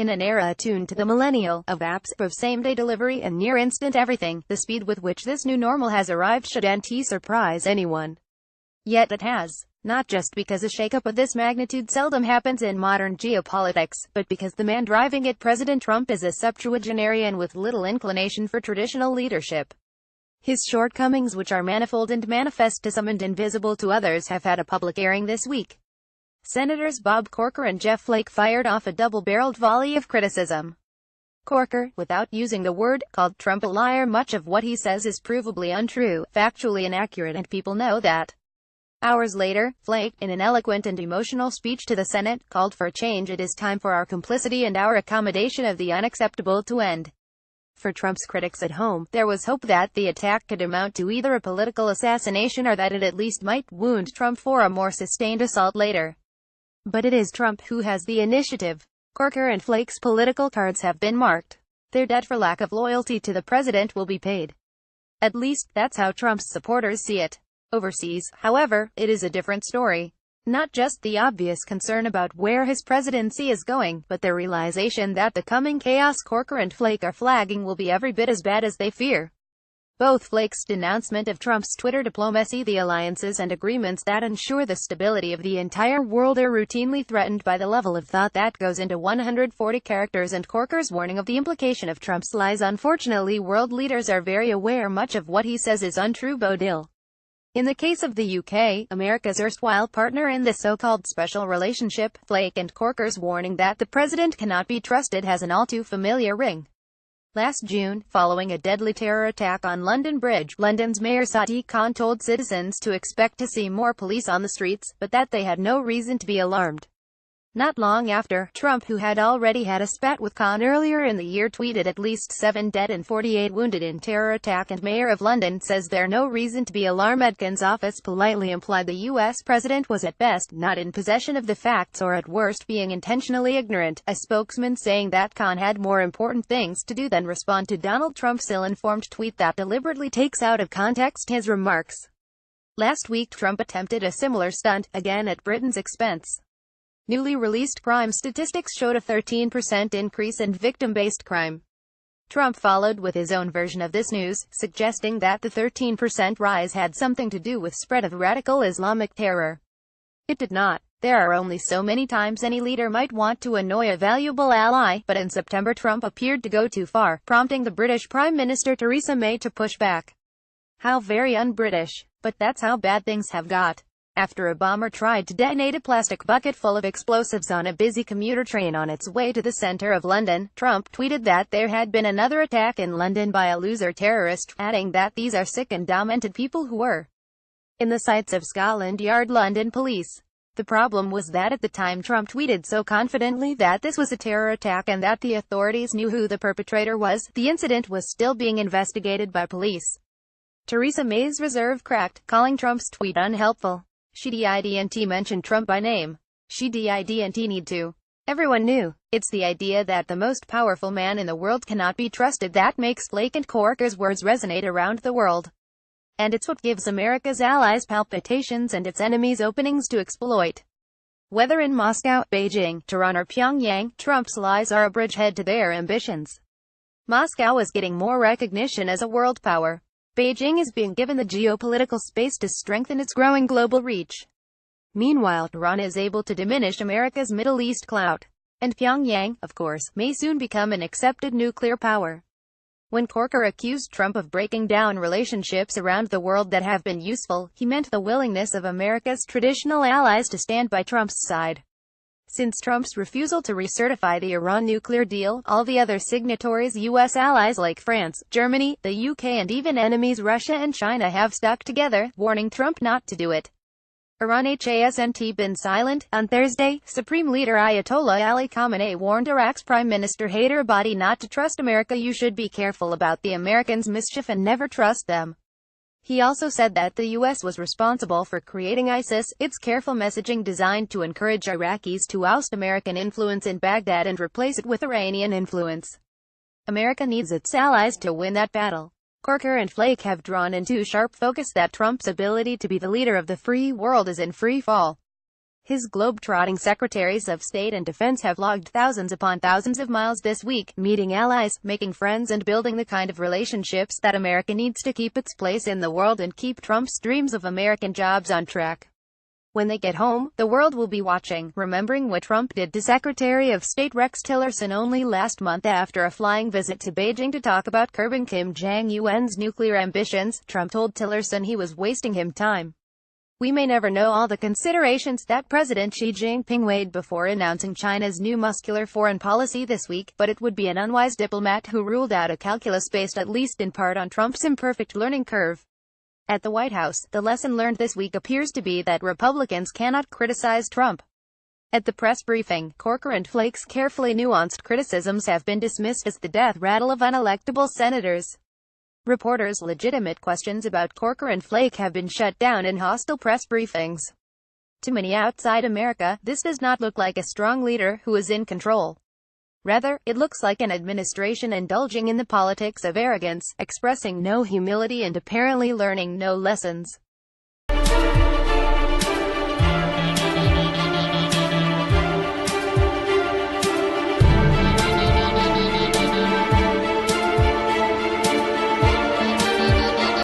In an era attuned to the millennial, of apps, of same-day delivery and near-instant everything, the speed with which this new normal has arrived shouldn't surprise anyone. Yet it has. Not just because a shakeup of this magnitude seldom happens in modern geopolitics, but because the man driving it, President Trump, is a septuagenarian with little inclination for traditional leadership. His shortcomings, which are manifold and manifest to some and invisible to others, have had a public airing this week. Senators Bob Corker and Jeff Flake fired off a double-barreled volley of criticism. Corker, without using the word, called Trump a liar. Much of what he says is provably untrue, factually inaccurate, and people know that. Hours later, Flake, in an eloquent and emotional speech to the Senate, called for change. It is time for our complicity and our accommodation of the unacceptable to end. For Trump's critics at home, there was hope that the attack could amount to either a political assassination or that it at least might wound Trump for a more sustained assault later. But it is Trump who has the initiative. Corker and Flake's political cards have been marked. Their debt for lack of loyalty to the president will be paid. At least, that's how Trump's supporters see it. Overseas, however, it is a different story. Not just the obvious concern about where his presidency is going, but the realization that the coming chaos Corker and Flake are flagging will be every bit as bad as they fear. Both Flake's denouncement of Trump's Twitter diplomacy, the alliances and agreements that ensure the stability of the entire world, are routinely threatened by the level of thought that goes into 140 characters, and Corker's warning of the implication of Trump's lies. Unfortunately, world leaders are very aware much of what he says is untrue. Bodil. In the case of the UK, America's erstwhile partner in this so-called special relationship, Flake and Corker's warning that the president cannot be trusted has an all-too-familiar ring. Last June, following a deadly terror attack on London Bridge, London's Mayor Sadiq Khan told citizens to expect to see more police on the streets, but that they had no reason to be alarmed. Not long after, Trump, who had already had a spat with Khan earlier in the year, tweeted at least 7 dead and 48 wounded in terror attack, and Mayor of London says there's no reason to be alarmed. Adkins' office politely implied the U.S. president was at best not in possession of the facts, or at worst being intentionally ignorant, a spokesman saying that Khan had more important things to do than respond to Donald Trump's ill-informed tweet that deliberately takes out of context his remarks. Last week, Trump attempted a similar stunt, again at Britain's expense. Newly released crime statistics showed a 13% increase in victim-based crime. Trump followed with his own version of this news, suggesting that the 13% rise had something to do with spread of radical Islamic terror. It did not. There are only so many times any leader might want to annoy a valuable ally, but in September Trump appeared to go too far, prompting the British Prime Minister Theresa May to push back. How very un-British. But that's how bad things have got. After a bomber tried to detonate a plastic bucket full of explosives on a busy commuter train on its way to the center of London, Trump tweeted that there had been another attack in London by a loser terrorist, adding that these are sick and demented people who were in the sights of Scotland Yard London police. The problem was that at the time Trump tweeted so confidently that this was a terror attack and that the authorities knew who the perpetrator was, the incident was still being investigated by police. Theresa May's reserve cracked, calling Trump's tweet unhelpful. She didn't mention Trump by name. She didn't need to. Everyone knew. It's the idea that the most powerful man in the world cannot be trusted that makes Flake and Corker's words resonate around the world. And it's what gives America's allies palpitations and its enemies openings to exploit. Whether in Moscow, Beijing, Tehran or Pyongyang, Trump's lies are a bridgehead to their ambitions. Moscow is getting more recognition as a world power. Beijing is being given the geopolitical space to strengthen its growing global reach. Meanwhile, Iran is able to diminish America's Middle East clout. And Pyongyang, of course, may soon become an accepted nuclear power. When Corker accused Trump of breaking down relationships around the world that have been useful, he meant the willingness of America's traditional allies to stand by Trump's side. Since Trump's refusal to recertify the Iran nuclear deal, all the other signatories, U.S. allies like France, Germany, the UK and even enemies Russia and China have stuck together, warning Trump not to do it. Iran hasn't been silent. On Thursday, Supreme Leader Ayatollah Ali Khamenei warned Iraq's Prime Minister Haider Abadi not to trust America. You should be careful about the Americans' mischief and never trust them. He also said that the U.S. was responsible for creating ISIS, its careful messaging designed to encourage Iraqis to oust American influence in Baghdad and replace it with Iranian influence. America needs its allies to win that battle. Corker and Flake have drawn into sharp focus that Trump's ability to be the leader of the free world is in free fall. His globe-trotting secretaries of state and defense have logged thousands upon thousands of miles this week, meeting allies, making friends and building the kind of relationships that America needs to keep its place in the world and keep Trump's dreams of American jobs on track. When they get home, the world will be watching, remembering what Trump did to Secretary of State Rex Tillerson only last month after a flying visit to Beijing to talk about curbing Kim Jong-un's nuclear ambitions. Trump told Tillerson he was wasting him time. We may never know all the considerations that President Xi Jinping weighed before announcing China's new muscular foreign policy this week, but it would be an unwise diplomat who ruled out a calculus based at least in part on Trump's imperfect learning curve. At the White House, the lesson learned this week appears to be that Republicans cannot criticize Trump. At the press briefing, Corker and Flake's carefully nuanced criticisms have been dismissed as the death rattle of unelectable senators. Reporters' legitimate questions about Corker and Flake have been shut down in hostile press briefings. To many outside America, this does not look like a strong leader who is in control. Rather, it looks like an administration indulging in the politics of arrogance, expressing no humility and apparently learning no lessons.